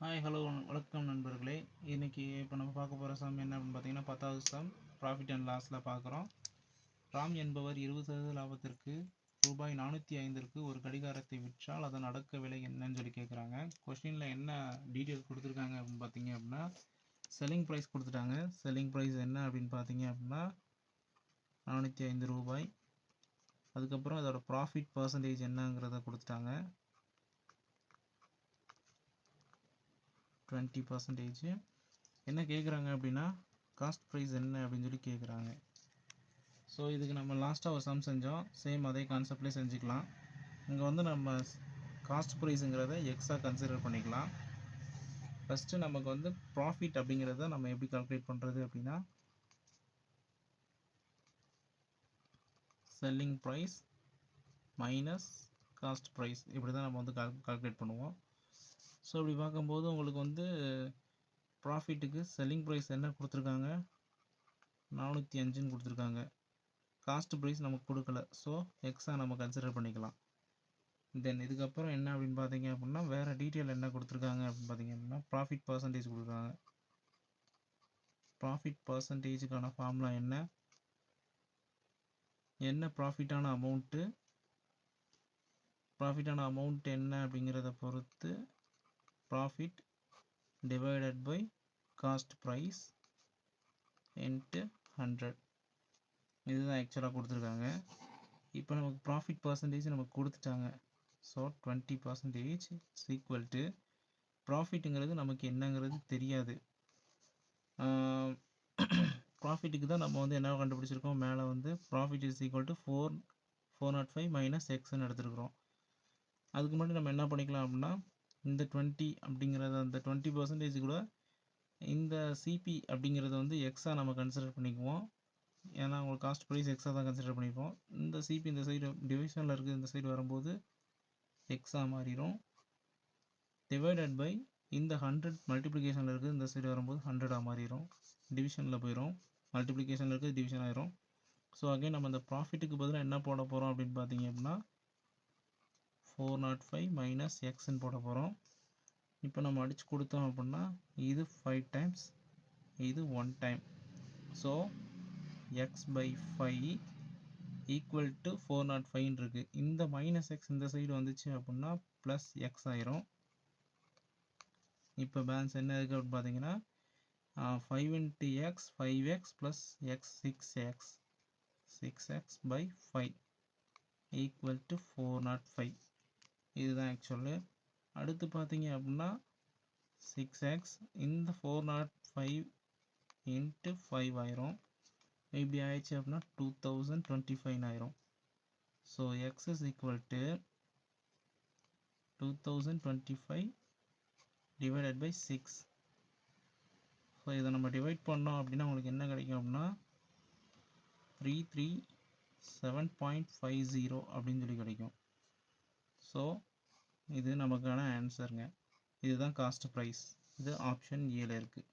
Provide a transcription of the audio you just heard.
Hi hello வணக்கம் நண்பர்களே. இன்றைக்கி இப்போ நம்ம பார்க்க போகிற சம் என்ன அப்படின்னு பார்த்தீங்கன்னா 10வது சம் ப்ராஃபிட் அண்ட் லாஸில் பார்க்குறோம். ராம் என்பவர் 20% லாபத்திற்கு ரூபாய் 405 ஒரு கடிகாரத்தை விற்றால் அதன் அடக்க விலை என்னன்னு சொல்லி கேட்குறாங்க. கொஸ்டினில் என்ன டீட்டெயில் கொடுத்துருக்காங்க அப்படின்னு பார்த்தீங்க அப்படின்னா செல்லிங் ப்ரைஸ் கொடுத்துட்டாங்க. செல்லிங் ப்ரைஸ் என்ன அப்படின்னு பார்த்தீங்க அப்படின்னா 405 ரூபாய். அதுக்கப்புறம் அதோட ப்ராஃபிட் பர்சன்டேஜ் என்னங்கிறத கொடுத்துட்டாங்க, 20%. என்ன கேட்குறாங்க அப்படின்னா காஸ்ட் ப்ரைஸ் என்ன அப்படின்னு சொல்லி கேட்குறாங்க. ஸோ இதுக்கு நம்ம லாஸ்ட்டாக ஒரு சம் செஞ்சோம், சேம் அதே கான்செப்ட்லேயே செஞ்சுக்கலாம். இங்கே வந்து நம்ம காஸ்ட் ப்ரைஸுங்கிறத எக்ஸாக கன்சிடர் பண்ணிக்கலாம். ஃபஸ்ட்டு நமக்கு வந்து ப்ராஃபிட் அப்படிங்கிறத நம்ம எப்படி கால்குலேட் பண்ணுறது அப்படின்னா selling price minus cost price, இப்படி தான் நம்ம வந்து கால்குலேட் பண்ணுவோம். ஸோ இப்படி பார்க்கும்போது உங்களுக்கு வந்து ப்ராஃபிட்டுக்கு செல்லிங் ப்ரைஸ் என்ன கொடுத்துருக்காங்க, 405 கொடுத்துருக்காங்க. காஸ்ட் ப்ரைஸ் நமக்கு கொடுக்கல, ஸோ எக்ஸாக நம்ம கன்சிடர் பண்ணிக்கலாம். தென் இதுக்கப்புறம் என்ன அப்படின்னு பார்த்தீங்க அப்படின்னா வேறு டீட்டெயில் என்ன கொடுத்துருக்காங்க அப்படின்னு பார்த்தீங்க அப்படின்னா ப்ராஃபிட் பர்சன்டேஜ் கொடுக்குறாங்க. ப்ராஃபிட் பர்சன்டேஜுக்கான ஃபார்முலா என்ன ப்ராஃபிட்டான அமௌண்ட் என்ன அப்படிங்கிறத பொறுத்து profit divided by cost price into 100, இதுதான் ஆக்சுவலாக கொடுத்துருக்காங்க. இப்போ நமக்கு ப்ராஃபிட் பர்சன்டேஜ் நமக்கு கொடுத்துட்டாங்க. ஸோ 20% இஸ் ஈக்குவல் டு ப்ராஃபிட்டுங்கிறது நமக்கு என்னங்கிறது தெரியாது. ப்ராஃபிட்டுக்கு தான் நம்ம வந்து என்ன கண்டுபிடிச்சிருக்கோம், மேலே வந்து profit is equal to 405 minus எக்ஸ்ன்னு எடுத்துருக்குறோம். அதுக்கு முன்னாடி நம்ம என்ன பண்ணிக்கலாம் அப்படின்னா இந்த 20 அப்படிங்கிறத அந்த 20% கூட இந்த சிபி அப்படிங்கிறத வந்து எக்ஸாக நம்ம கன்சிடர் பண்ணிக்குவோம். ஏன்னா உங்களுக்கு காஸ்ட் ப்ரைஸ் எக்ஸாக தான் கன்சிடர் பண்ணிப்போம். இந்த சிபி இந்த சைடு டிவிஷனில் இருக்குது, இந்த சைடு வரும்போது எக்ஸாக மாறிடும். டிவைடட் பை இந்த 100 மல்டிப்ளிகேஷனில் இருக்குது, இந்த சைடு வரும்போது 100ஆக மாறிடும். டிவிஷனில் போயிடும், மல்டிப்ளிகேஷனில் இருக்குது டிவிஷன் ஆயிரும். ஸோ அகைன் நம்ம இந்த ப்ராஃபிட்டுக்கு பதிலாக என்ன போட போகிறோம் அப்படின்னு பார்த்தீங்க அப்படின்னா 405 மைனஸ் எக்ஸ்ன்னு போட போகிறோம். இப்போ நம்ம அடித்து கொடுத்தோம் அப்படின்னா இது 5 டைம்ஸ், இது 1 time. So x by 5 equal to 405 இருக்குது. இந்த மைனஸ் எக்ஸ் இந்த சைடு வந்துச்சு அப்படின்னா ப்ளஸ் எக்ஸ் ஆயிரும். இப்போ பேலன்ஸ் என்ன இருக்குது அப்படின்னு பார்த்தீங்கன்னா 5 into x 5x plus x 6x by 5 equal to 405, இதுதான் ஆக்சுவலு. அடுத்து பார்த்தீங்க அப்படின்னா 6x இந்த 405 இன்ட்டு 5 ஆயிரும். இப்படி ஆயிடுச்சு அப்படின்னா 2025 ஆயிரும். So x is equal to 2025 divided by 6. So இதை நம்ம டிவைட் பண்ணோம் அப்படின்னா உங்களுக்கு என்ன கிடைக்கும் அப்படின்னா 337.50 அப்படின்னு சொல்லி கிடைக்கும். ஸோ இது நமக்கான ஆன்சருங்க. இதுதான் காஸ்ட் ப்ரைஸ். இது ஆப்ஷன் ஏல இருக்குது.